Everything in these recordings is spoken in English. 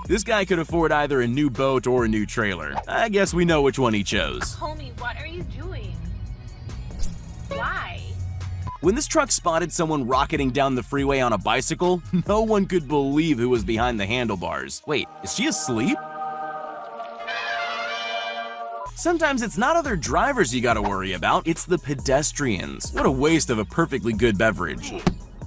This guy could afford either a new boat or a new trailer. I guess we know which one he chose. Homie, what are you doing? Why? When this truck spotted someone rocketing down the freeway on a bicycle, no one could believe who was behind the handlebars. Wait, is she asleep? Sometimes it's not other drivers you gotta worry about, it's the pedestrians. What a waste of a perfectly good beverage.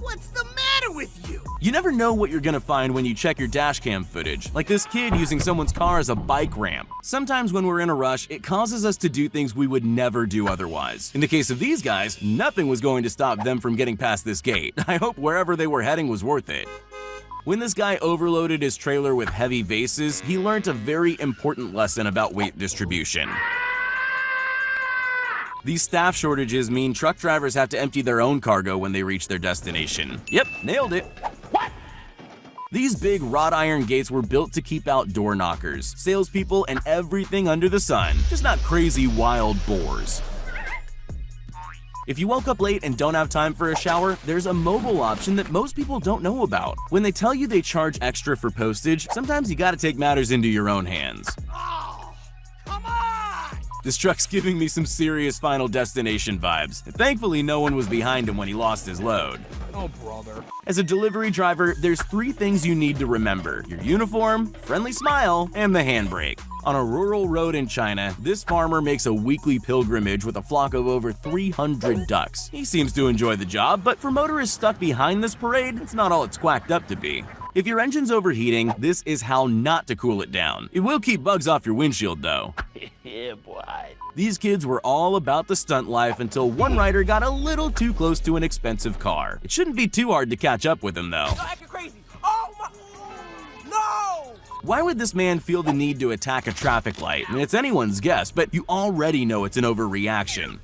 What's the matter with you? You never know what you're gonna find when you check your dashcam footage, like this kid using someone's car as a bike ramp. Sometimes when we're in a rush, it causes us to do things we would never do otherwise. In the case of these guys, nothing was going to stop them from getting past this gate. I hope wherever they were heading was worth it. When this guy overloaded his trailer with heavy vases, he learned a very important lesson about weight distribution. These staff shortages mean truck drivers have to empty their own cargo when they reach their destination. Yep, nailed it. What? These big wrought iron gates were built to keep out door knockers, salespeople, and everything under the sun, just not crazy wild boars. If you woke up late and don't have time for a shower, there's a mobile option that most people don't know about. When they tell you they charge extra for postage, sometimes you gotta take matters into your own hands. Oh, come on! This truck's giving me some serious Final Destination vibes. Thankfully, no one was behind him when he lost his load. Oh, brother. As a delivery driver, there's 3 things you need to remember: your uniform, friendly smile, and the handbrake. On a rural road in China, this farmer makes a weekly pilgrimage with a flock of over 300 ducks. He seems to enjoy the job, but for motorists stuck behind this parade, it's not all it's quacked up to be. If your engine's overheating, this is how not to cool it down. It will keep bugs off your windshield though. Yeah, boy. These kids were all about the stunt life until one rider got a little too close to an expensive car. It shouldn't be too hard to catch up with him though. You're acting crazy. Oh my! No! Why would this man feel the need to attack a traffic light? It's anyone's guess, but you already know it's an overreaction.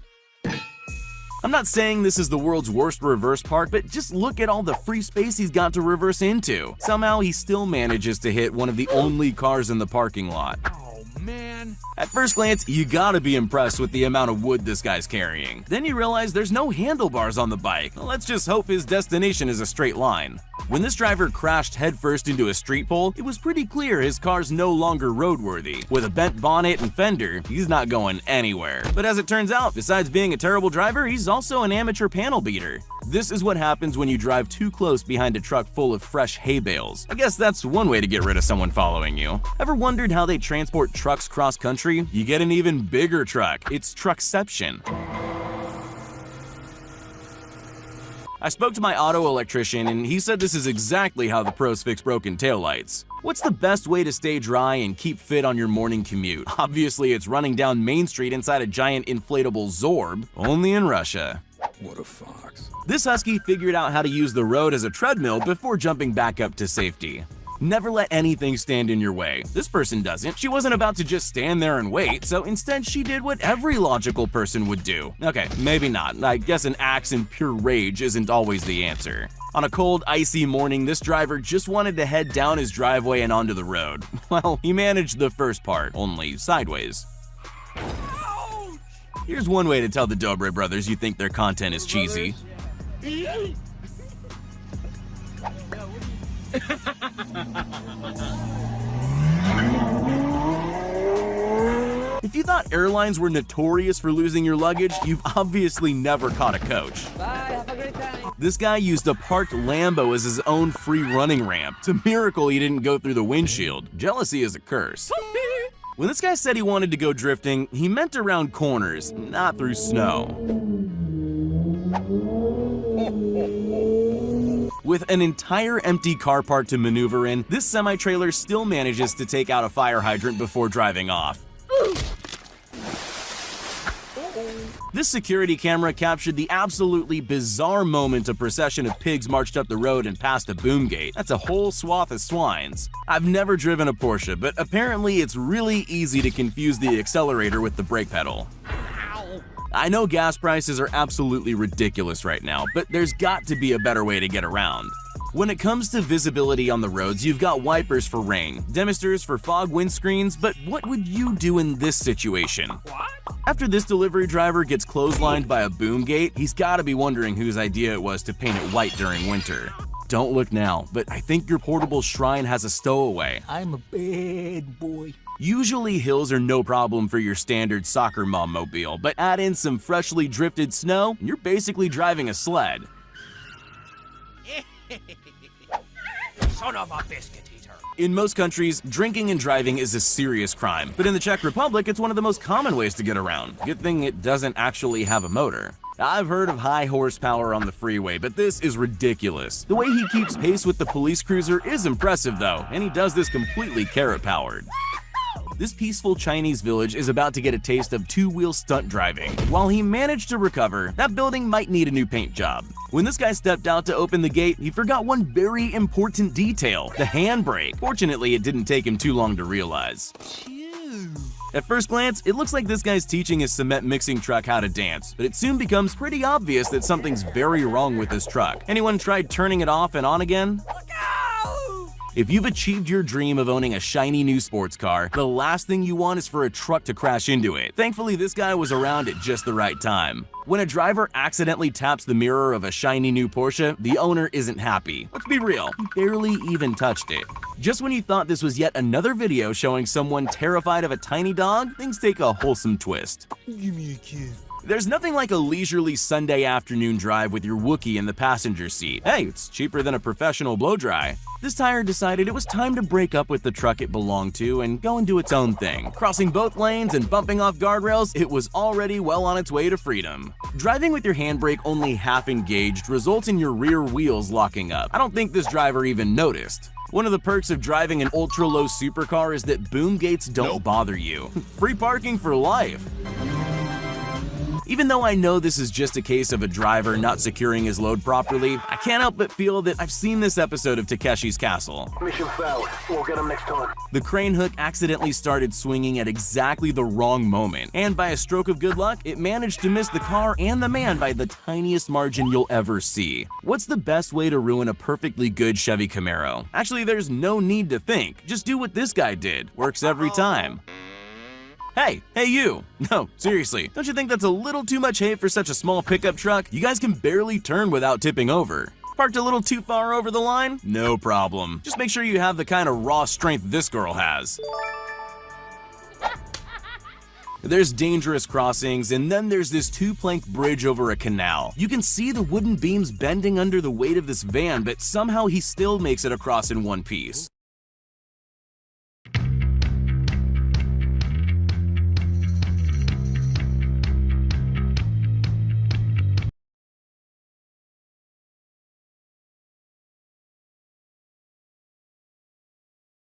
I'm not saying this is the world's worst reverse park, but just look at all the free space he's got to reverse into. Somehow he still manages to hit one of the only cars in the parking lot. Oh, man. At first glance, you gotta be impressed with the amount of wood this guy's carrying. Then you realize there's no handlebars on the bike. Let's just hope his destination is a straight line. When this driver crashed headfirst into a street pole, it was pretty clear his car's no longer roadworthy. With a bent bonnet and fender, he's not going anywhere. But as it turns out, besides being a terrible driver, he's also an amateur panel beater. This is what happens when you drive too close behind a truck full of fresh hay bales. I guess that's one way to get rid of someone following you. Ever wondered how they transport trucks cross country? You get an even bigger truck. It's Truckception. I spoke to my auto electrician and he said this is exactly how the pros fix broken taillights. What's the best way to stay dry and keep fit on your morning commute? Obviously, it's running down Main Street inside a giant inflatable Zorb, only in Russia. What a fox. This husky figured out how to use the road as a treadmill before jumping back up to safety. Never let anything stand in your way. This person doesn't. She wasn't about to just stand there and wait, so instead she did what every logical person would do. Okay, maybe not. I guess an axe in pure rage isn't always the answer. On a cold, icy morning, this driver just wanted to head down his driveway and onto the road. Well, he managed the first part, only sideways. Ouch! Here's one way to tell the Dobre brothers you think their content is cheesy. If you thought airlines were notorious for losing your luggage, you've obviously never caught a coach. Bye, have a great time. This guy used a parked Lambo as his own free running ramp. It's a miracle he didn't go through the windshield. Jealousy is a curse. When this guy said he wanted to go drifting, he meant around corners, not through snow. With an entire empty car park to maneuver in, this semi-trailer still manages to take out a fire hydrant before driving off. This security camera captured the absolutely bizarre moment a procession of pigs marched up the road and passed a boom gate. That's a whole swath of swines. I've never driven a Porsche, but apparently it's really easy to confuse the accelerator with the brake pedal. I know gas prices are absolutely ridiculous right now, but there's got to be a better way to get around. When it comes to visibility on the roads, you've got wipers for rain, demisters for fog windscreens, but what would you do in this situation? What? After this delivery driver gets clotheslined by a boom gate, he's gotta be wondering whose idea it was to paint it white during winter. don't look now, but I think your portable shrine has a stowaway. I'm a bad boy. Usually hills are no problem for your standard soccer mom mobile, but add in some freshly drifted snow, and you're basically driving a sled. Son of a biscuit eater. In most countries, drinking and driving is a serious crime, but in the Czech Republic, it's one of the most common ways to get around. Good thing it doesn't actually have a motor. I've heard of high horsepower on the freeway, but this is ridiculous. The way he keeps pace with the police cruiser is impressive though, and he does this completely carrot-powered. This peaceful Chinese village is about to get a taste of two-wheel stunt driving. While he managed to recover, that building might need a new paint job. When this guy stepped out to open the gate, he forgot one very important detail, the handbrake. Fortunately, it didn't take him too long to realize. At first glance, it looks like this guy's teaching his cement mixing truck how to dance, but it soon becomes pretty obvious that something's very wrong with this truck. Anyone tried turning it off and on again? If you've achieved your dream of owning a shiny new sports car, the last thing you want is for a truck to crash into it. Thankfully, this guy was around at just the right time. When a driver accidentally taps the mirror of a shiny new Porsche, the owner isn't happy. Let's be real, he barely even touched it. Just when you thought this was yet another video showing someone terrified of a tiny dog, things take a wholesome twist. Give me a kiss. There's nothing like a leisurely Sunday afternoon drive with your Wookiee in the passenger seat. Hey, it's cheaper than a professional blow-dry. This tire decided it was time to break up with the truck it belonged to and go and do its own thing. Crossing both lanes and bumping off guardrails, it was already well on its way to freedom. Driving with your handbrake only half engaged results in your rear wheels locking up. I don't think this driver even noticed. One of the perks of driving an ultra-low supercar is that boom gates don't bother you. Free parking for life. Even though I know this is just a case of a driver not securing his load properly, I can't help but feel that I've seen this episode of Takeshi's Castle. Mission failed. We'll get him next time. The crane hook accidentally started swinging at exactly the wrong moment, and by a stroke of good luck, it managed to miss the car and the man by the tiniest margin you'll ever see. What's the best way to ruin a perfectly good Chevy Camaro? Actually, there's no need to think. Just do what this guy did. Works every time. Hey you! No, seriously, don't you think that's a little too much hate for such a small pickup truck? You guys can barely turn without tipping over. Parked a little too far over the line? No problem. Just make sure you have the kind of raw strength this girl has. There's dangerous crossings, and then there's this two-plank bridge over a canal. You can see the wooden beams bending under the weight of this van, but somehow he still makes it across in one piece.